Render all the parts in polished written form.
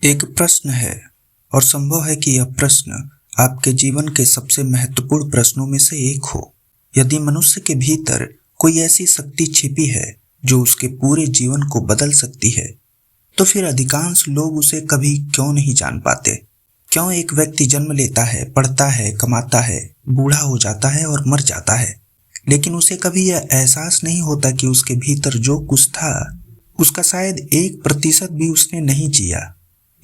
एक प्रश्न है और संभव है कि यह प्रश्न आपके जीवन के सबसे महत्वपूर्ण प्रश्नों में से एक हो। यदि मनुष्य के भीतर कोई ऐसी शक्ति छिपी है जो उसके पूरे जीवन को बदल सकती है, तो फिर अधिकांश लोग उसे कभी क्यों नहीं जान पाते। क्यों एक व्यक्ति जन्म लेता है, पढ़ता है, कमाता है, बूढ़ा हो जाता है और मर जाता है, लेकिन उसे कभी यह एहसास नहीं होता कि उसके भीतर जो कुछ था उसका शायद 1% भी उसने नहीं जिया।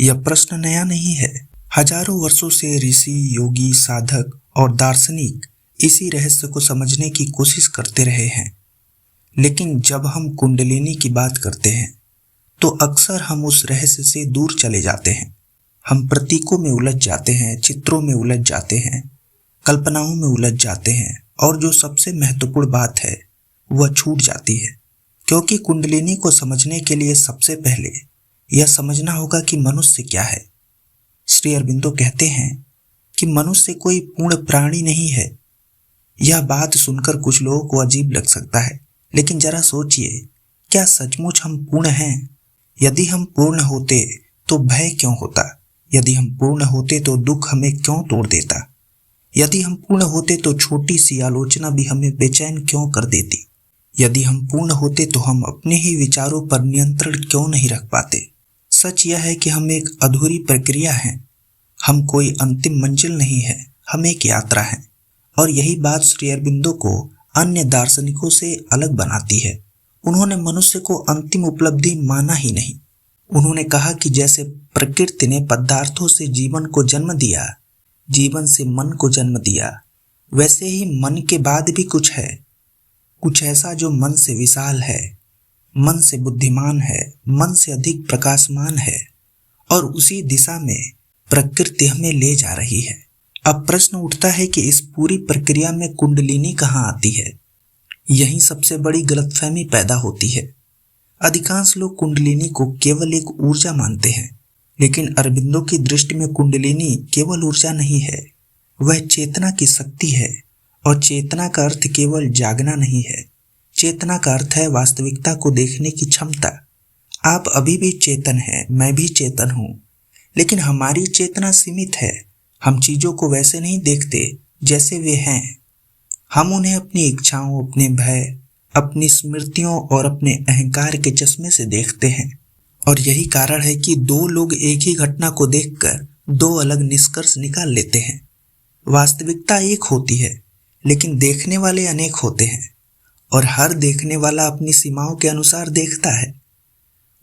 यह प्रश्न नया नहीं है। हजारों वर्षों से ऋषि, योगी, साधक और दार्शनिक इसी रहस्य को समझने की कोशिश करते रहे हैं। लेकिन जब हम कुंडलिनी की बात करते हैं तो अक्सर हम उस रहस्य से दूर चले जाते हैं। हम प्रतीकों में उलझ जाते हैं, चित्रों में उलझ जाते हैं, कल्पनाओं में उलझ जाते हैं और जो सबसे महत्वपूर्ण बात है वह छूट जाती है। क्योंकि कुंडलिनी को समझने के लिए सबसे पहले यह समझना होगा कि मनुष्य क्या है। श्री अरबिंदो कहते हैं कि मनुष्य कोई पूर्ण प्राणी नहीं है। यह बात सुनकर कुछ लोगों को अजीब लग सकता है, लेकिन जरा सोचिए, क्या सचमुच हम पूर्ण हैं? यदि हम पूर्ण होते तो भय क्यों होता? यदि हम पूर्ण होते तो दुख हमें क्यों तोड़ देता? यदि हम पूर्ण होते तो छोटी सी आलोचना भी हमें बेचैन क्यों कर देती? यदि हम पूर्ण होते तो हम अपने ही विचारों पर नियंत्रण क्यों नहीं रख पाते? सच यह है कि हम एक अधूरी प्रक्रिया हैं। हम कोई अंतिम मंजिल नहीं है, हम एक यात्रा हैं। और यही बात श्री अरबिंदो को अन्य दार्शनिकों से अलग बनाती है। उन्होंने मनुष्य को अंतिम उपलब्धि माना ही नहीं। उन्होंने कहा कि जैसे प्रकृति ने पदार्थों से जीवन को जन्म दिया, जीवन से मन को जन्म दिया, वैसे ही मन के बाद भी कुछ है, कुछ ऐसा जो मन से विशाल है, मन से बुद्धिमान है, मन से अधिक प्रकाशमान है, और उसी दिशा में प्रकृति हमें ले जा रही है। अब प्रश्न उठता है कि इस पूरी प्रक्रिया में कुंडलिनी कहाँ आती है? यही सबसे बड़ी गलतफहमी पैदा होती है। अधिकांश लोग कुंडलिनी को केवल एक ऊर्जा मानते हैं, लेकिन अरबिंदो की दृष्टि में कुंडलिनी केवल ऊर्जा नहीं है, वह चेतना की शक्ति है। और चेतना का अर्थ केवल जागना नहीं है। चेतना का अर्थ है वास्तविकता को देखने की क्षमता। आप अभी भी चेतन हैं, मैं भी चेतन हूँ, लेकिन हमारी चेतना सीमित है। हम चीजों को वैसे नहीं देखते जैसे वे हैं। हम उन्हें अपनी इच्छाओं, अपने भय, अपनी स्मृतियों और अपने अहंकार के चश्मे से देखते हैं। और यही कारण है कि दो लोग एक ही घटना को देखकर दो अलग निष्कर्ष निकाल लेते हैं। वास्तविकता एक होती है, लेकिन देखने वाले अनेक होते हैं, और हर देखने वाला अपनी सीमाओं के अनुसार देखता है।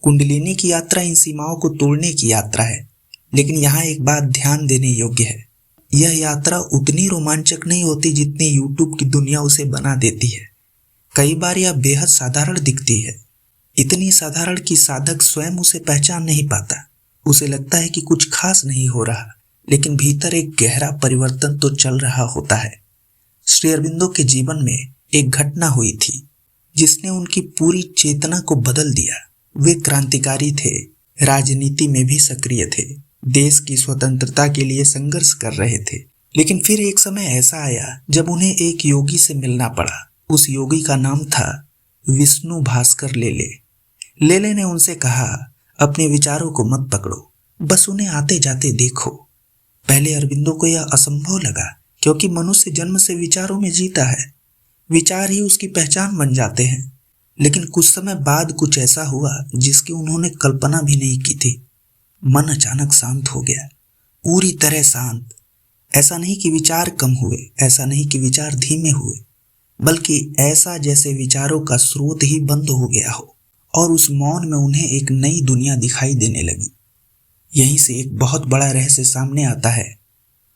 कुंडलिनी की यात्रा इन सीमाओं को तोड़ने की यात्रा है। लेकिन यहाँ एक बात ध्यान देने योग्य है, यह यात्रा उतनी रोमांचक नहीं होती जितनी यूट्यूब की दुनिया उसे बना देती है। कई बार यह बेहद साधारण दिखती है, इतनी साधारण कि साधक स्वयं उसे पहचान नहीं पाता। उसे लगता है कि कुछ खास नहीं हो रहा, लेकिन भीतर एक गहरा परिवर्तन तो चल रहा होता है। श्री अरबिंदो के जीवन में एक घटना हुई थी जिसने उनकी पूरी चेतना को बदल दिया। वे क्रांतिकारी थे, राजनीति में भी सक्रिय थे, देश की स्वतंत्रता के लिए संघर्ष कर रहे थे। लेकिन फिर एक समय ऐसा आया जब उन्हें एक योगी से मिलना पड़ा। उस योगी का नाम था विष्णु भास्कर लेले। लेले ने उनसे कहा, अपने विचारों को मत पकड़ो, बस उन्हें आते जाते देखो। पहले अरबिंदो को यह असंभव लगा, क्योंकि मनुष्य जन्म से विचारों में जीता है। विचार ही उसकी पहचान बन जाते हैं। लेकिन कुछ समय बाद कुछ ऐसा हुआ जिसकी उन्होंने कल्पना भी नहीं की थी। मन अचानक शांत हो गया, पूरी तरह शांत। ऐसा नहीं कि विचार कम हुए, ऐसा नहीं कि विचार धीमे हुए, बल्कि ऐसा जैसे विचारों का स्रोत ही बंद हो गया हो, और उस मौन में उन्हें एक नई दुनिया दिखाई देने लगी। यहीं से एक बहुत बड़ा रहस्य सामने आता है।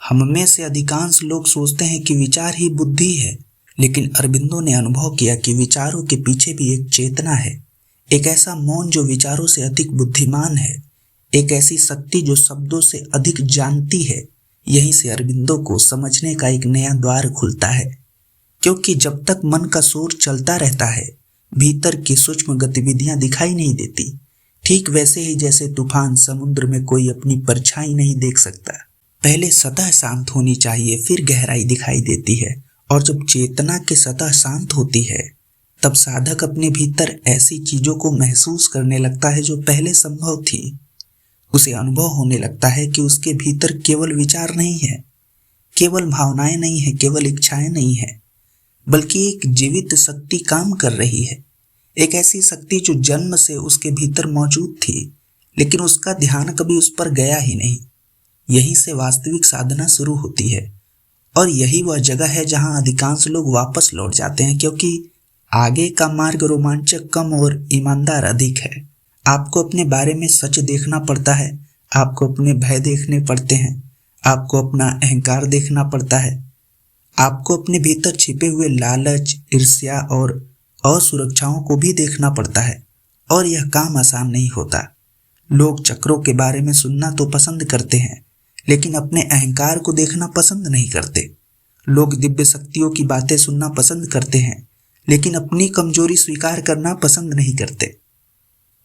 हम में से अधिकांश लोग सोचते हैं कि विचार ही बुद्धि है, लेकिन अरबिंदो ने अनुभव किया कि विचारों के पीछे भी एक चेतना है, एक ऐसा मौन जो विचारों से अधिक बुद्धिमान है, एक ऐसी शक्ति जो शब्दों से अधिक जानती है। यहीं से अरबिंदो को समझने का एक नया द्वार खुलता है, क्योंकि जब तक मन का शोर चलता रहता है, भीतर की सूक्ष्म गतिविधियां दिखाई नहीं देती। ठीक वैसे ही जैसे तूफान समुद्र में कोई अपनी परछाई नहीं देख सकता। पहले सतह शांत होनी चाहिए, फिर गहराई दिखाई देती है। और जब चेतना की सतह शांत होती है, तब साधक अपने भीतर ऐसी चीजों को महसूस करने लगता है जो पहले संभव थी। उसे अनुभव होने लगता है कि उसके भीतर केवल विचार नहीं है, केवल भावनाएं नहीं है, केवल इच्छाएं नहीं है, बल्कि एक जीवित शक्ति काम कर रही है। एक ऐसी शक्ति जो जन्म से उसके भीतर मौजूद थी, लेकिन उसका ध्यान कभी उस पर गया ही नहीं। यहीं से वास्तविक साधना शुरू होती है और यही वह जगह है जहां अधिकांश लोग वापस लौट जाते हैं, क्योंकि आगे का मार्ग रोमांचक कम और ईमानदार अधिक है। आपको अपने बारे में सच देखना पड़ता है, आपको अपने भय देखने पड़ते हैं, आपको अपना अहंकार देखना पड़ता है, आपको अपने भीतर छिपे हुए लालच, ईर्ष्या और असुरक्षाओं को भी देखना पड़ता है। और यह काम आसान नहीं होता। लोग चक्रों के बारे में सुनना तो पसंद करते हैं, लेकिन अपने अहंकार को देखना पसंद नहीं करते। लोग दिव्य शक्तियों की बातें सुनना पसंद करते हैं, लेकिन अपनी कमजोरी स्वीकार करना पसंद नहीं करते।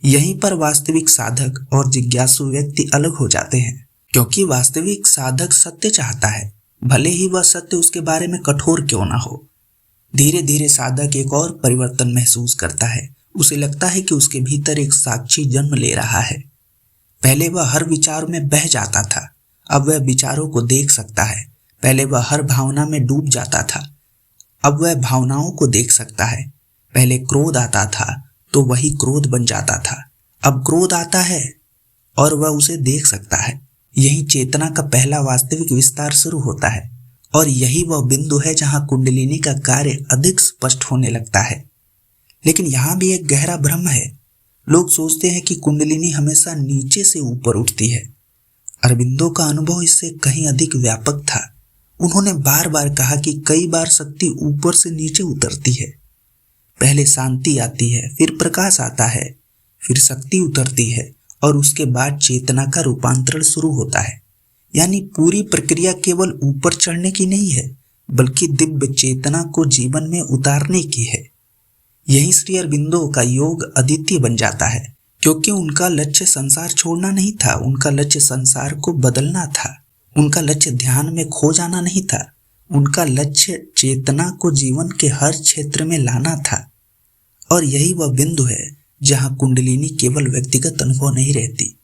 यहीं पर वास्तविक साधक और जिज्ञासु व्यक्ति अलग हो जाते हैं, क्योंकि वास्तविक साधक सत्य चाहता है, भले ही वह सत्य उसके बारे में कठोर क्यों ना हो। धीरे धीरे साधक एक और परिवर्तन महसूस करता है। उसे लगता है कि उसके भीतर एक साक्षी जन्म ले रहा है। पहले वह हर विचार में बह जाता था, अब वह विचारों को देख सकता है। पहले वह हर भावना में डूब जाता था, अब वह भावनाओं को देख सकता है। पहले क्रोध आता था तो वही क्रोध बन जाता था, अब क्रोध आता है और वह उसे देख सकता है। यही चेतना का पहला वास्तविक विस्तार शुरू होता है और यही वह बिंदु है जहां कुंडलिनी का कार्य अधिक स्पष्ट होने लगता है। लेकिन यहाँ भी एक गहरा भ्रम है। लोग सोचते हैं कि कुंडलिनी हमेशा नीचे से ऊपर उठती है। अरविंदो का अनुभव इससे कहीं अधिक व्यापक था। उन्होंने बार बार कहा कि कई बार शक्ति ऊपर से नीचे उतरती है। पहले शांति आती है, फिर प्रकाश आता है, फिर शक्ति उतरती है और उसके बाद चेतना का रूपांतरण शुरू होता है। यानी पूरी प्रक्रिया केवल ऊपर चढ़ने की नहीं है, बल्कि दिव्य चेतना को जीवन में उतारने की है। यही श्री अरविंदो का योग अद्वितीय बन जाता है, क्योंकि उनका लक्ष्य संसार छोड़ना नहीं था, उनका लक्ष्य संसार को बदलना था। उनका लक्ष्य ध्यान में खो जाना नहीं था, उनका लक्ष्य चेतना को जीवन के हर क्षेत्र में लाना था। और यही वह बिंदु है जहां कुंडलिनी केवल व्यक्तिगत अनुभव नहीं रहती,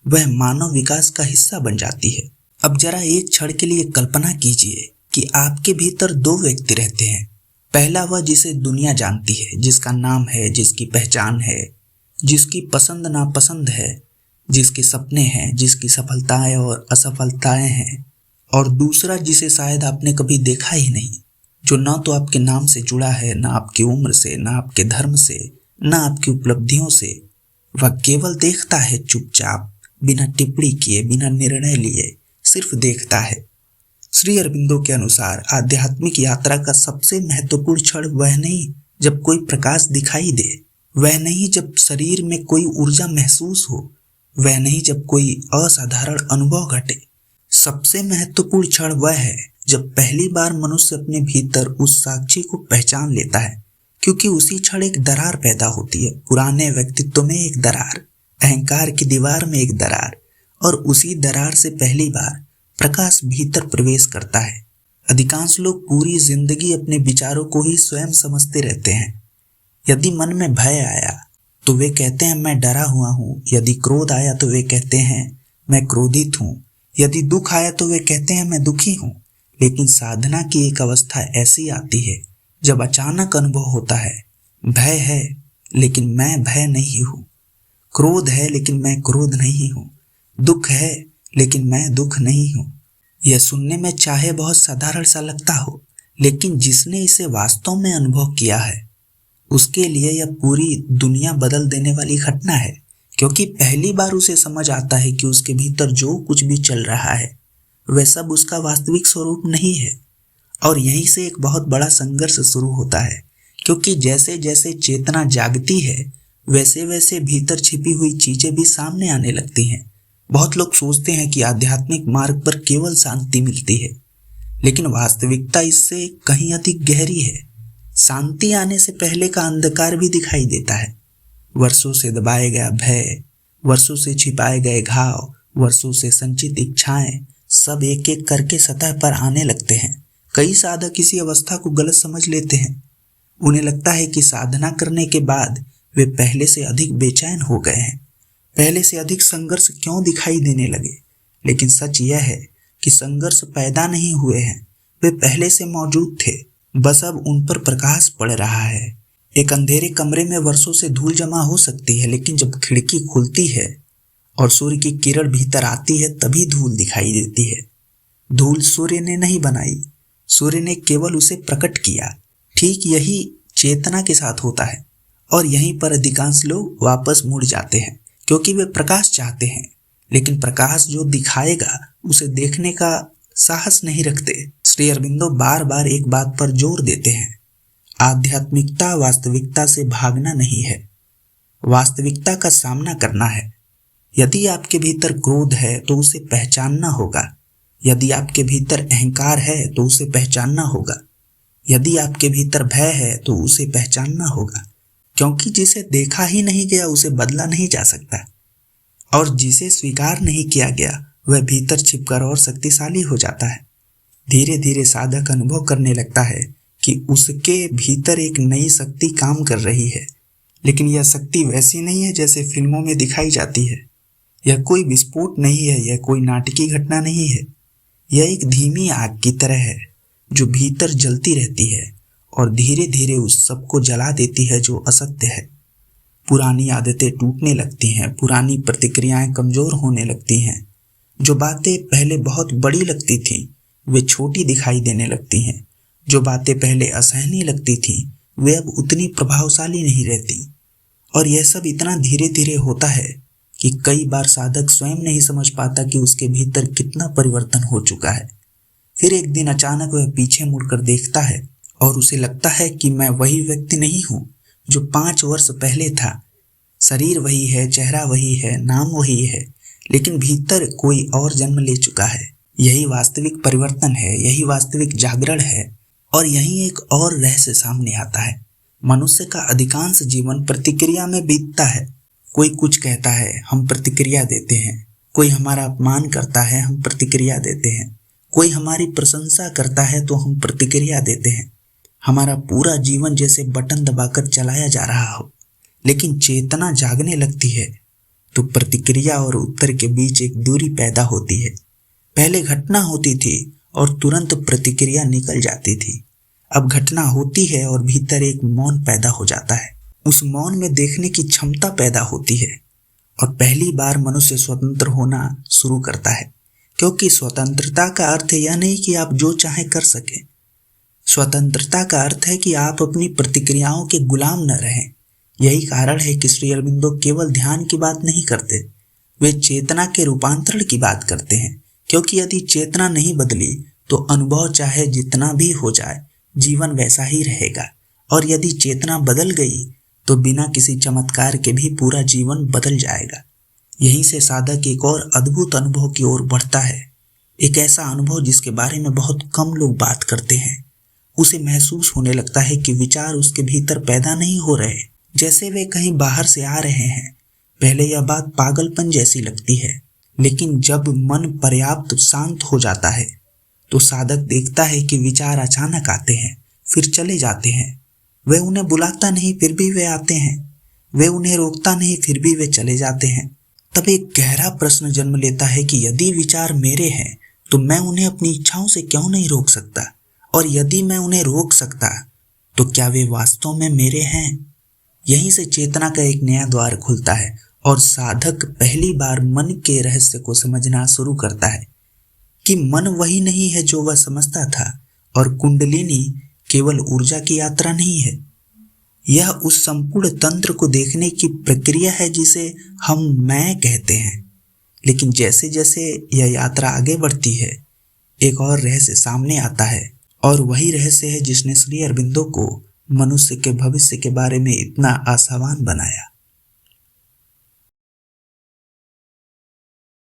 वह मानव विकास का हिस्सा बन जाती है। अब जरा एक क्षण के लिए कल्पना कीजिए कि आपके भीतर दो व्यक्ति रहते हैं। पहला वह जिसे दुनिया जानती है, जिसका नाम है, जिसकी पहचान है, जिसकी पसंद नापसंद है, जिसके सपने हैं, जिसकी सफलताएं और असफलताएं हैं। और दूसरा जिसे शायद आपने कभी देखा ही नहीं, जो ना तो आपके नाम से जुड़ा है, ना आपकी उम्र से, ना आपके धर्म से, ना आपकी उपलब्धियों से। वह केवल देखता है, चुपचाप, बिना टिप्पणी किए, बिना निर्णय लिए, सिर्फ देखता है। श्री अरविंदो के अनुसार आध्यात्मिक यात्रा का सबसे महत्वपूर्ण क्षण वह नहीं जब कोई प्रकाश दिखाई दे, वह नहीं जब शरीर में कोई ऊर्जा महसूस हो, वह नहीं जब कोई असाधारण अनुभव घटे। सबसे महत्वपूर्ण क्षण वह है जब पहली बार मनुष्य अपने भीतर उस साक्षी को पहचान लेता है, क्योंकि उसी क्षण एक दरार पैदा होती है। पुराने व्यक्तित्व में एक दरार, अहंकार की दीवार में एक दरार, और उसी दरार से पहली बार प्रकाश भीतर प्रवेश करता है। अधिकांश लोग पूरी जिंदगी अपने विचारों को ही स्वयं समझते रहते हैं। यदि मन में भय आया तो वे कहते हैं मैं डरा हुआ हूँ, यदि क्रोध आया तो वे कहते हैं मैं क्रोधित हूँ, यदि दुख आया तो वे कहते हैं मैं दुखी हूँ। लेकिन साधना की एक अवस्था ऐसी आती है जब अचानक अनुभव होता है, भय है लेकिन मैं भय नहीं हूँ, क्रोध है लेकिन मैं क्रोध नहीं हूँ, दुख है लेकिन मैं दुख नहीं हूँ। यह सुनने में चाहे बहुत साधारण सा लगता हो, लेकिन जिसने इसे वास्तव में अनुभव किया है उसके लिए यह पूरी दुनिया बदल देने वाली घटना है, क्योंकि पहली बार उसे समझ आता है कि उसके भीतर जो कुछ भी चल रहा है वह सब उसका वास्तविक स्वरूप नहीं है। और यहीं से एक बहुत बड़ा संघर्ष शुरू होता है, क्योंकि जैसे जैसे चेतना जागती है वैसे वैसे भीतर छिपी हुई चीजें भी सामने आने लगती हैं। बहुत लोग सोचते हैं कि आध्यात्मिक मार्ग पर केवल शांति मिलती है, लेकिन वास्तविकता इससे कहीं अधिक गहरी है। शांति आने से पहले का अंधकार भी दिखाई देता है। वर्षों से दबाया गया भय, वर्षों से छिपाए गए घाव, वर्षों से संचित इच्छाएं, सब एक एक करके सतह पर आने लगते हैं। कई साधक इसी अवस्था को गलत समझ लेते हैं। उन्हें लगता है कि साधना करने के बाद वे पहले से अधिक बेचैन हो गए हैं, पहले से अधिक संघर्ष क्यों दिखाई देने लगे? लेकिन सच यह है कि संघर्ष पैदा नहीं हुए हैं, वे पहले से मौजूद थे, बस अब उन पर प्रकाश पड़ रहा है। एक अंधेरे कमरे में वर्षों से धूल जमा हो सकती है, लेकिन जब खिड़की खुलती है और सूर्य की किरण भीतर आती है तभी धूल दिखाई देती है। धूल सूर्य ने नहीं बनाई, सूर्य ने केवल उसे प्रकट किया। ठीक यही चेतना के साथ होता है और यहीं पर अधिकांश लोग वापस मुड़ जाते हैं, क्योंकि वे प्रकाश चाहते हैं, लेकिन प्रकाश जो दिखाएगा उसे देखने का साहस नहीं रखते। श्री अरबिंदो बार बार एक बात पर जोर देते हैं, आध्यात्मिकता वास्तविकता से भागना नहीं है, वास्तविकता का सामना करना है। यदि आपके भीतर क्रोध है तो उसे पहचानना होगा, यदि आपके भीतर अहंकार है तो उसे पहचानना होगा, यदि आपके भीतर भय है तो उसे पहचानना होगा, क्योंकि जिसे देखा ही नहीं गया उसे बदला नहीं जा सकता, और जिसे स्वीकार नहीं किया गया वह भीतर छिपकर और शक्तिशाली हो जाता है। धीरे धीरे साधक अनुभव करने लगता है कि उसके भीतर एक नई शक्ति काम कर रही है, लेकिन यह शक्ति वैसी नहीं है जैसे फिल्मों में दिखाई जाती है। यह कोई विस्फोट नहीं है, यह कोई नाटकीय घटना नहीं है, यह एक धीमी आग की तरह है जो भीतर जलती रहती है और धीरे धीरे उस सब को जला देती है जो असत्य है। पुरानी आदतें टूटने लगती हैं, पुरानी प्रतिक्रियाएं कमजोर होने लगती हैं, जो बातें पहले बहुत बड़ी लगती थीं वे छोटी दिखाई देने लगती हैं, जो बातें पहले असहनीय लगती थीं वे अब उतनी प्रभावशाली नहीं रहती। और यह सब इतना धीरे धीरे होता है कि कई बार साधक स्वयं नहीं समझ पाता कि उसके भीतर कितना परिवर्तन हो चुका है। फिर एक दिन अचानक वह पीछे मुड़कर देखता है और उसे लगता है कि मैं वही व्यक्ति नहीं हूँ जो 5 वर्ष पहले था। शरीर वही है, चेहरा वही है, नाम वही है, लेकिन भीतर कोई और जन्म ले चुका है। यही वास्तविक परिवर्तन है, यही वास्तविक जागरण है। और यहीं एक और रहस्य सामने आता है। मनुष्य का अधिकांश जीवन प्रतिक्रिया में बीतता है। कोई कुछ कहता है, हम प्रतिक्रिया देते हैं। कोई हमारा अपमान करता है, हम प्रतिक्रिया देते हैं। कोई हमारी प्रशंसा करता है तो हम प्रतिक्रिया देते हैं। हमारा पूरा जीवन जैसे बटन दबाकर चलाया जा रहा हो। लेकिन चेतना जागने लगती है तो प्रतिक्रिया और उत्तर के बीच एक दूरी पैदा होती है। पहले घटना होती थी और तुरंत प्रतिक्रिया निकल जाती थी। अब घटना होती है और भीतर एक मौन पैदा हो जाता है। उस मौन में देखने की क्षमता पैदा होती है और पहली बार मनुष्य स्वतंत्र होना शुरू करता है, क्योंकि स्वतंत्रता का अर्थ यह नहीं कि आप जो चाहे कर सकें। स्वतंत्रता का अर्थ है कि आप अपनी प्रतिक्रियाओं के गुलाम न रहें। यही कारण है कि श्री अरबिंदो केवल ध्यान की बात नहीं करते, वे चेतना के रूपांतरण की बात करते हैं, क्योंकि यदि चेतना नहीं बदली तो अनुभव चाहे जितना भी हो जाए जीवन वैसा ही रहेगा, और यदि चेतना बदल गई तो बिना किसी चमत्कार के भी पूरा जीवन बदल जाएगा। यहीं से साधक एक और अद्भुत अनुभव की ओर बढ़ता है, एक ऐसा अनुभव जिसके बारे में बहुत कम लोग बात करते हैं। उसे महसूस होने लगता है कि विचार उसके भीतर पैदा नहीं हो रहे, जैसे वे कहीं बाहर से आ रहे हैं। पहले यह बात पागलपन जैसी लगती है, लेकिन जब मन पर्याप्त शांत हो जाता है तो साधक देखता है कि विचार अचानक आते हैं, फिर चले जाते हैं। वे उन्हें बुलाता नहीं फिर भी वे आते हैं, वे उन्हें रोकता नहीं फिर भी वे चले जाते हैं। तब एक गहरा प्रश्न जन्म लेता है कि यदि विचार मेरे हैं तो मैं उन्हें अपनी इच्छाओं से क्यों नहीं रोक सकता, और यदि मैं उन्हें रोक सकता तो क्या वे वास्तव में मेरे हैं। यहीं से चेतना का एक नया द्वार खुलता है और साधक पहली बार मन के रहस्य को समझना शुरू करता है कि मन वही नहीं है जो वह समझता था, और कुंडलिनी केवल ऊर्जा की यात्रा नहीं है। यह उस संपूर्ण तंत्र को देखने की प्रक्रिया है जिसे हम मैं कहते हैं। लेकिन जैसे जैसे यह यात्रा आगे बढ़ती है एक और रहस्य सामने आता है, और वही रहस्य है जिसने श्री अरबिंदो को मनुष्य के भविष्य के बारे में इतना आशावान बनाया।